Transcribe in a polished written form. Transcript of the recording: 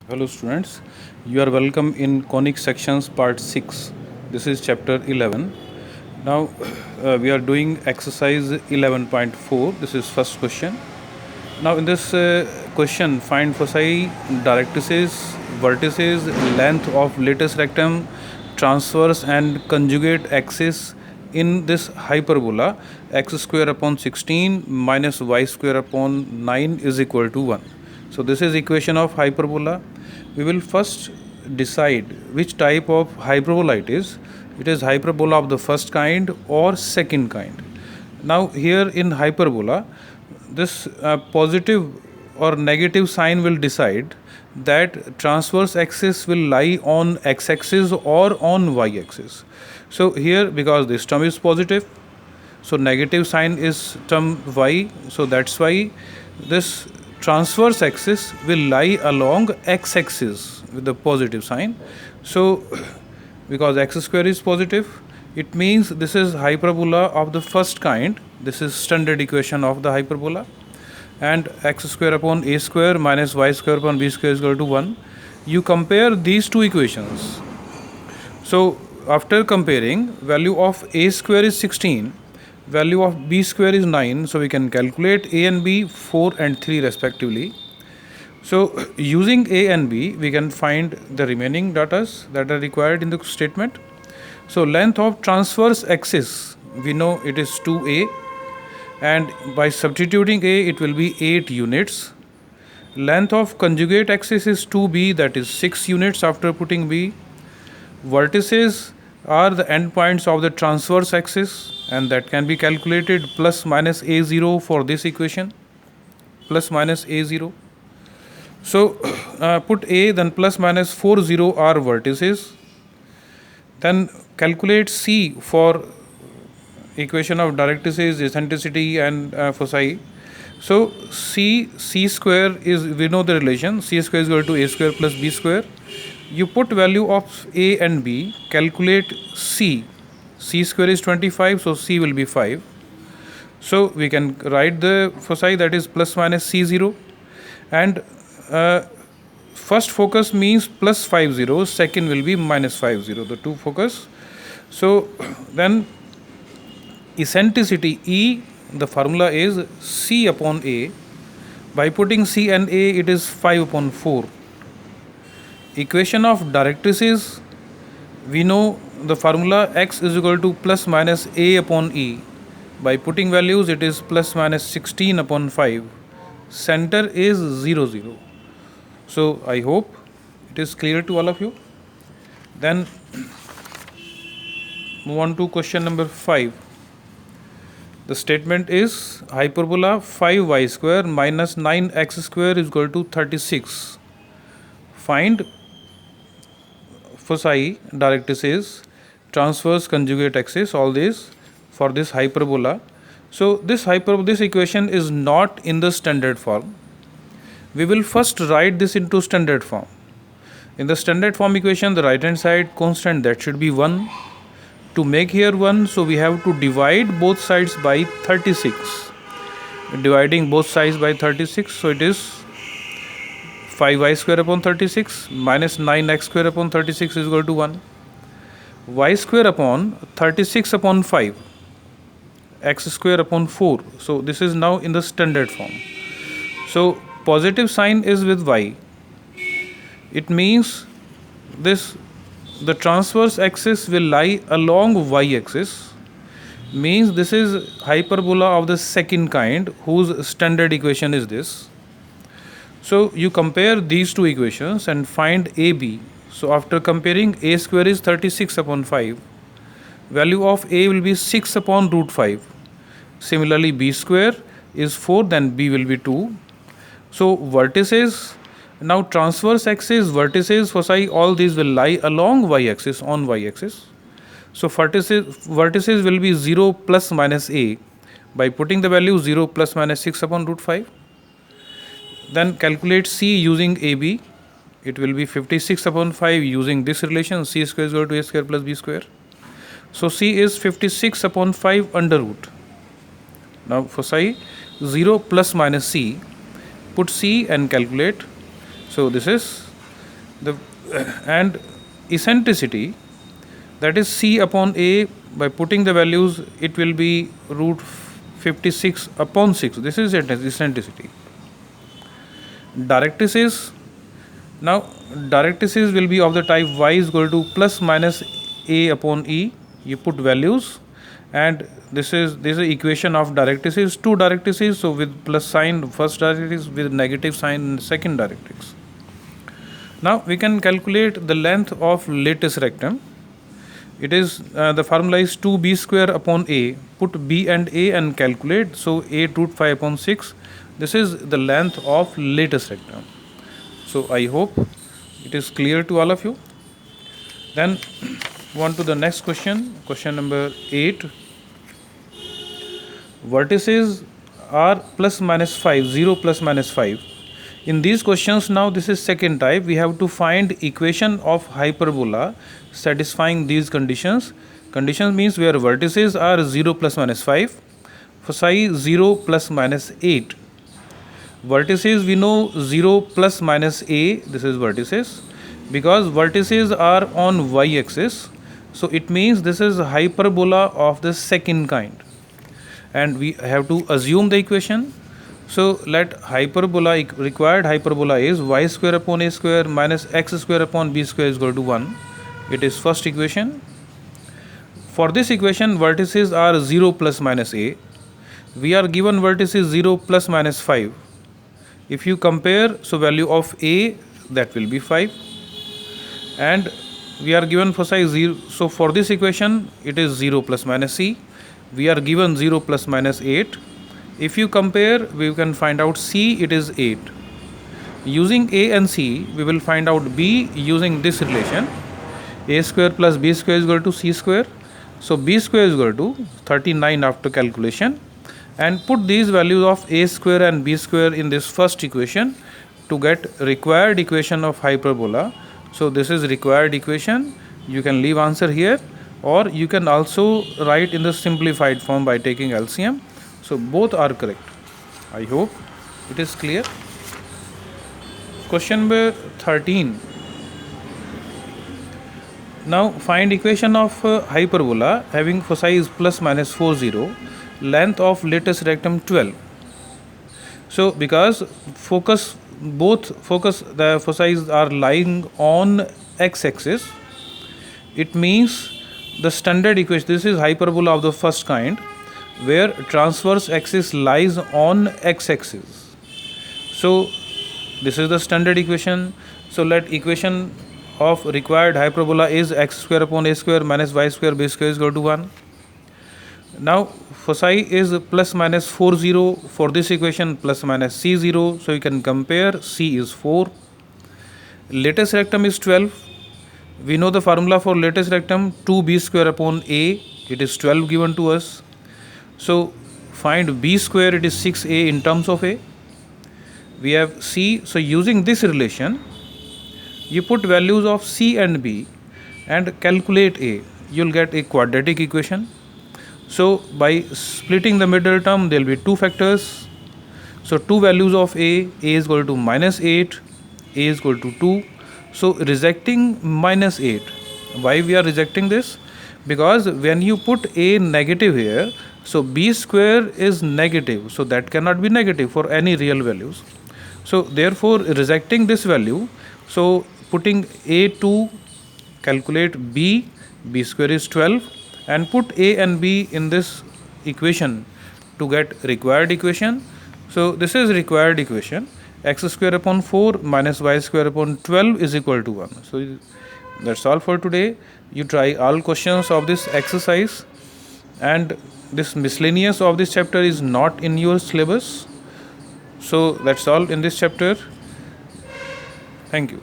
Hello students, you are welcome in conic sections part 6. This is chapter 11. Now we are doing exercise 11.4. This is first question. Now in this question, find foci, directrices, vertices, length of lattice rectum, transverse and conjugate axis in this hyperbola x square upon 16 minus y square upon 9 is equal to 1. So this is equation of hyperbola. We will first decide which type of hyperbola it is. It is hyperbola of the first kind or second kind. Now here in hyperbola, this positive or negative sign will decide that transverse axis will lie on x-axis or on y-axis. So here, because this term is positive, so negative sign is term y, so that's why this transverse axis will lie along x-axis with the positive sign. So because x square is positive, it means this is hyperbola of the first kind. This is standard equation of the hyperbola, and x square upon a square minus y square upon b square is equal to 1. You compare these two equations. So after comparing, value of a square is 16, value of b square is 9, so we can calculate a and b 4 and 3 respectively. So using a and b, we can find the remaining data that are required in the statement. So length of transverse axis, we know it is 2a, and by substituting a, it will be 8 units. Length of conjugate axis is 2b, that is 6 units after putting b. Vertices are the endpoints of the transverse axis, and that can be calculated plus minus a0 for this equation, plus minus a0. So put a, then plus minus 40 are vertices. Then calculate c for equation of directrices, eccentricity and foci. So c square is, we know the relation, c square is equal to a square plus b square. You put value of a and b, calculate c. C square is 25, so c will be 5. So we can write the foci, that is plus minus c0, and first focus means plus 5 zeros, second will be minus 5 zero, the two focus. So then eccentricity E, the formula is c upon a. By putting c and a, it is 5 upon 4. Equation of directrices, we know the formula x is equal to plus minus a upon e. By putting values, it is plus minus 16 upon 5. Center is 0 0. So I hope it is clear to all of you. Then move on to question number 5. The statement is hyperbola 5y square minus 9x square is equal to 36. Find foci, directrices, transverse, conjugate axis, all these for this hyperbola. So this equation is not in the standard form. We will first write this into standard form. In the standard form equation, the right hand side constant, that should be 1. To make here 1, so we have to divide both sides by 36. Dividing both sides by 36, so it is 5y square upon 36 minus 9x square upon 36 is equal to 1. Y square upon 36 upon 5, x square upon 4. So this is now in the standard form. So positive sign is with y. It means the transverse axis will lie along y-axis. Means this is hyperbola of the second kind, whose standard equation is this. So you compare these two equations and find AB. So after comparing, a square is 36 upon 5. Value of a will be 6 upon root 5. Similarly, b square is 4, then b will be 2. So vertices, now transverse axis, vertices, foci, all these will lie along y-axis, on y-axis. So vertices will be 0 plus minus a. By putting the value 0 plus minus 6 upon root 5. Then calculate c using AB. It will be 56 upon 5 using this relation, c square is equal to a square plus b square. So c is 56 upon 5 under root. Now foci 0 plus minus c. Put c and calculate. So this is The and eccentricity, that is c upon a, by putting the values it will be root 56 upon 6. This is eccentricity. Directrices, now directrices will be of the type y is equal to plus minus a upon e. You put values, and this is equation of directrices, two directrices, so with plus sign first directrix, with negative sign second directrix. Now we can calculate the length of lattice rectum. It is the formula is 2b square upon a. Put b and a and calculate. So a root 5 upon 6. This is the length of lattice rectum. So I hope it is clear to all of you. Then on to the next question. Question number 8. Vertices are plus minus 5, 0 plus minus 5. In these questions, now this is second type. We have to find equation of hyperbola satisfying these conditions. Conditions means where vertices are 0 plus minus 5, foci 0 plus minus 8. Vertices we know 0 plus minus a, this is vertices, because vertices are on y-axis. So it means this is hyperbola of the second kind. And we have to assume the equation. So let hyperbola, required hyperbola is y square upon a square minus x square upon b square is equal to 1. It is first equation. For this equation, vertices are 0 plus minus a. We are given vertices 0 plus minus 5. If you compare, so value of a, that will be 5. And we are given foci 0. So for this equation, it is 0 plus minus c. We are given 0 plus minus 8. If you compare, we can find out c, it is 8. Using a and c, we will find out b using this relation. A square plus b square is equal to c square. So b square is equal to 39 after calculation. And put these values of a square and b square in this first equation to get required equation of hyperbola. So this is required equation. You can leave answer here, or you can also write in the simplified form by taking LCM. So both are correct. I hope it is clear. Question number 13. Now find equation of hyperbola having foci is plus minus 40, length of lattice rectum 12. So because the foci are lying on x-axis, it means the standard equation, this is hyperbola of the first kind, where transverse axis lies on x-axis. So this is the standard equation. So let equation of required hyperbola is x square upon a square minus y square b square is equal to 1. Now foci is plus minus 40. For this equation, plus minus c0. So you can compare. C is 4. Lattice rectum is 12. We know the formula for lattice rectum, 2b square upon a. It is 12 given to us. So find b square, it is 6a in terms of a. We have c. So using this relation, you put values of c and b and calculate a. You will get a quadratic equation. So by splitting the middle term, there will be two factors. So two values of a is equal to minus 8, a is equal to 2. So rejecting minus 8. Why we are rejecting this? Because when you put a negative here, so b square is negative, so that cannot be negative for any real values. So therefore rejecting this value, so putting a to calculate b square is 12, and put a and b in this equation to get required equation. So this is required equation, x square upon 4 minus y square upon 12 is equal to 1. So that's all for today. You try all questions of this exercise, and this miscellaneous of this chapter is not in your syllabus. So that's all in this chapter. Thank you.